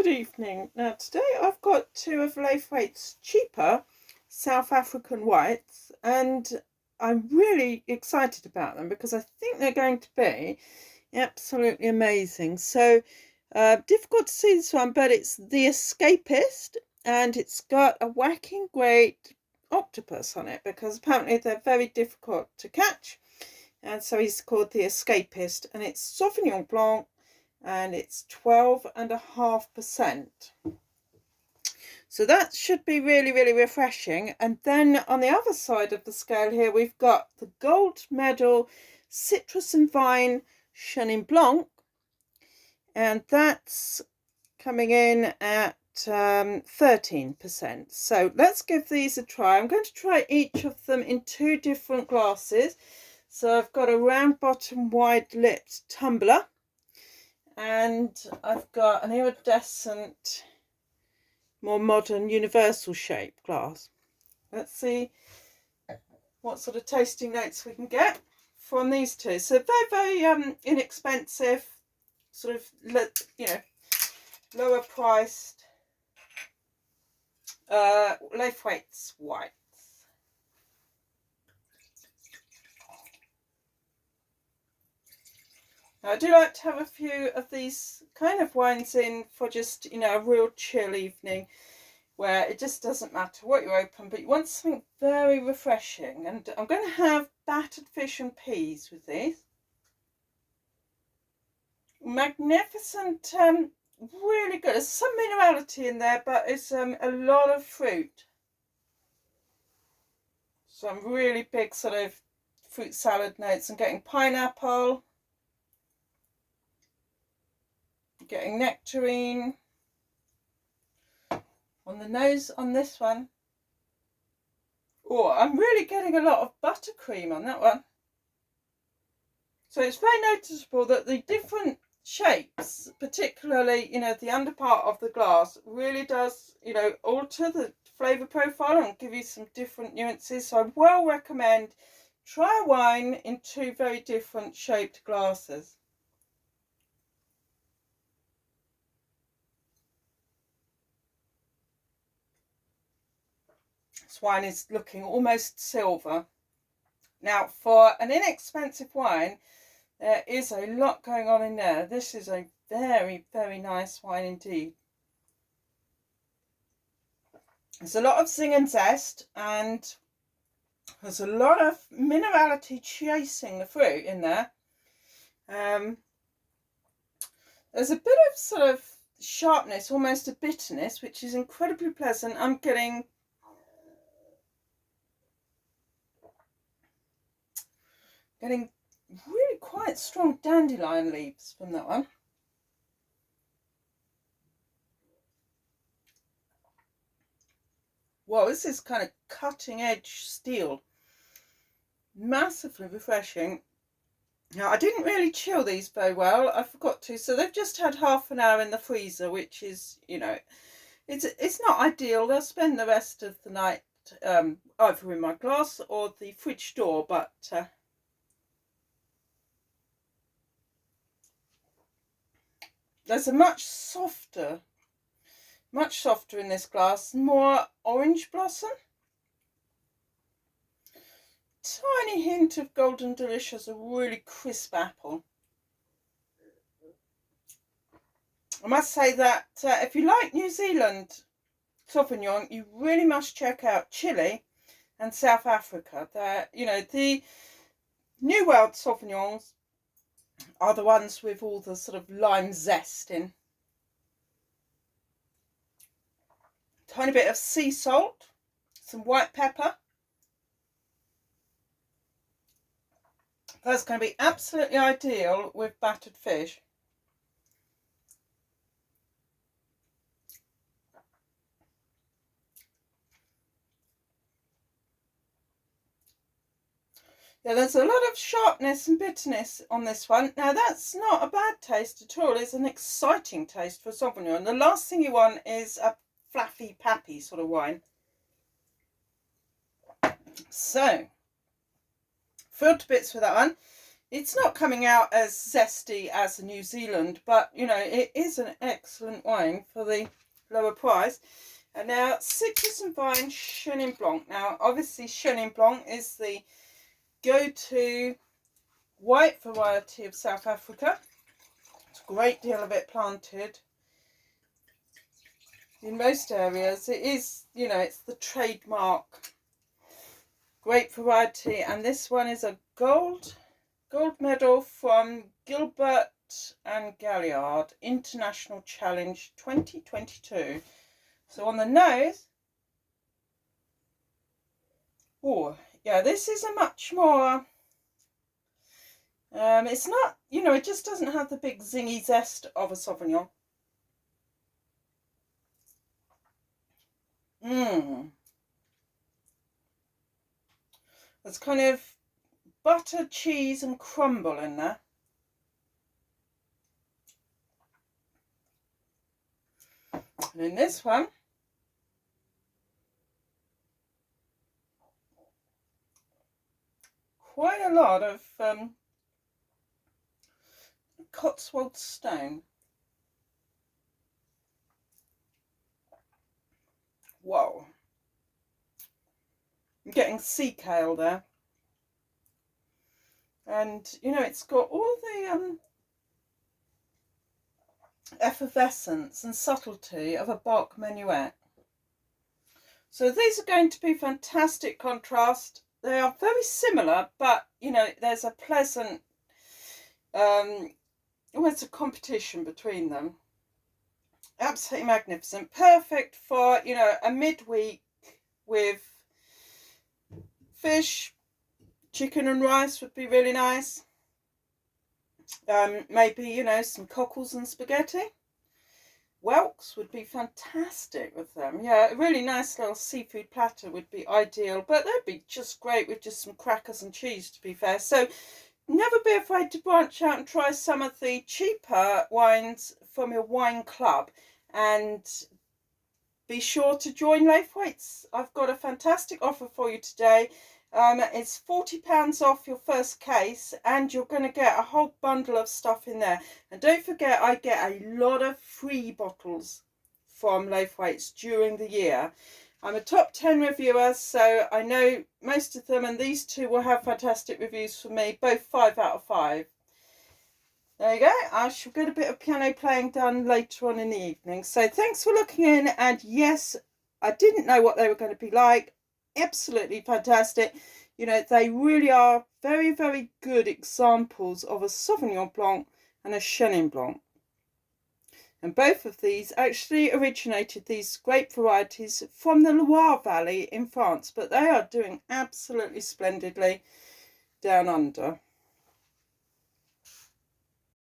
Good evening. Now today I've got two of Laithwaites cheaper South African whites, and I'm really excited about them because I think they're going to be absolutely amazing. So difficult to see this one, but it's the Escapist, and it's got a whacking great octopus on it because apparently they're very difficult to catch, and so he's called the Escapist, and it's Sauvignon Blanc, and it's 12.5%. So that should be really, really refreshing. And then on the other side of the scale here, we've got the gold medal Citrus Vine Chenin Blanc, and that's coming in at 13%. So let's give these a try. I'm going to try each of them in two different glasses. So I've got a round bottom, wide lipped tumbler, and I've got an iridescent, more modern, universal shape glass. Let's see what sort of tasting notes we can get from these two. So very, very inexpensive, sort of, lower priced Laithwaites white. Now, I do like to have a few of these kind of wines in for just, a real chill evening where it just doesn't matter what you open, but you want something very refreshing. And I'm going to have battered fish and peas with these. Magnificent, really good. There's some minerality in there, but it's a lot of fruit. Some really big sort of fruit salad notes. I'm getting pineapple. Getting nectarine on the nose on this one. Oh, I'm really getting a lot of buttercream on that one. So it's very noticeable that the different shapes, particularly, the under part of the glass, really does, alter the flavour profile and give you some different nuances. So I well recommend try a wine in two very different shaped glasses. This wine is looking almost silver. Now, for an inexpensive wine, there is a lot going on in there. This is a very, very nice wine indeed. There's a lot of zing and zest, and there's a lot of minerality chasing the fruit in there. There's a bit of sort of sharpness, almost a bitterness, which is incredibly pleasant. I'm getting really quite strong dandelion leaves from that one. Wow, this is kind of cutting edge steel. Massively refreshing. Now, I didn't really chill these very well. I forgot to. So they've just had half an hour in the freezer, which is, it's not ideal. They'll spend the rest of the night either in my glass or the fridge door, but there's a much softer in this glass, more orange blossom. Tiny hint of golden delicious, a really crisp apple. I must say that if you like New Zealand Sauvignon, you really must check out Chile and South Africa. They're, the New World Sauvignons are the ones with all the sort of lime zest in. Tiny bit of sea salt, some white pepper. That's going to be absolutely ideal with battered fish. Yeah, there's a lot of sharpness and bitterness on this one. Now, that's not a bad taste at all. It's an exciting taste for Sauvignon. The last thing you want is a fluffy, pappy sort of wine. So, filled to bits with that one. It's not coming out as zesty as the New Zealand, but you know, it is an excellent wine for the lower price. And now Citrus Vine Chenin Blanc. Now obviously Chenin Blanc is the go-to white variety of South Africa. It's a great deal of it planted in most areas. It is, you know, it's the trademark grape variety, and this one is a gold medal from Gilbert and Galliard International Challenge 2022. So on the nose, oh yeah, this is a much more it's not, you know, it just doesn't have the big zingy zest of a Sauvignon. There's kind of butter, cheese and crumble in there. And in this one, quite a lot of Cotswold stone. Whoa. I'm getting sea kale there. And, you know, it's got all the effervescence and subtlety of a Bach minuet. So these are going to be fantastic contrast. They are very similar, but, you know, there's a pleasant, almost a competition between them. Absolutely magnificent. Perfect for, you know, a midweek with fish, chicken and rice would be really nice. Maybe, you know, some cockles and spaghetti. Whelks would be fantastic with them. Yeah, a really nice little seafood platter would be ideal, but they'd be just great with just some crackers and cheese, to be fair. So never be afraid to branch out and try some of the cheaper wines from your wine club, and be sure to join Laithwaites. I've got a fantastic offer for you today. It's £40 off your first case, and you're going to get a whole bundle of stuff in there. And don't forget, I get a lot of free bottles from Laithwaites during the year. I'm a top 10 reviewer, so I know most of them, and these two will have fantastic reviews for me, both 5 out of 5. There you go. I shall get a bit of piano playing done later on in the evening. So thanks for looking in, and yes, I didn't know what they were going to be like. Absolutely fantastic. You know, they really are very, very good examples of a Sauvignon Blanc and a Chenin Blanc. And both of these actually originated, these grape varieties, from the Loire Valley in France, but they are doing absolutely splendidly down under.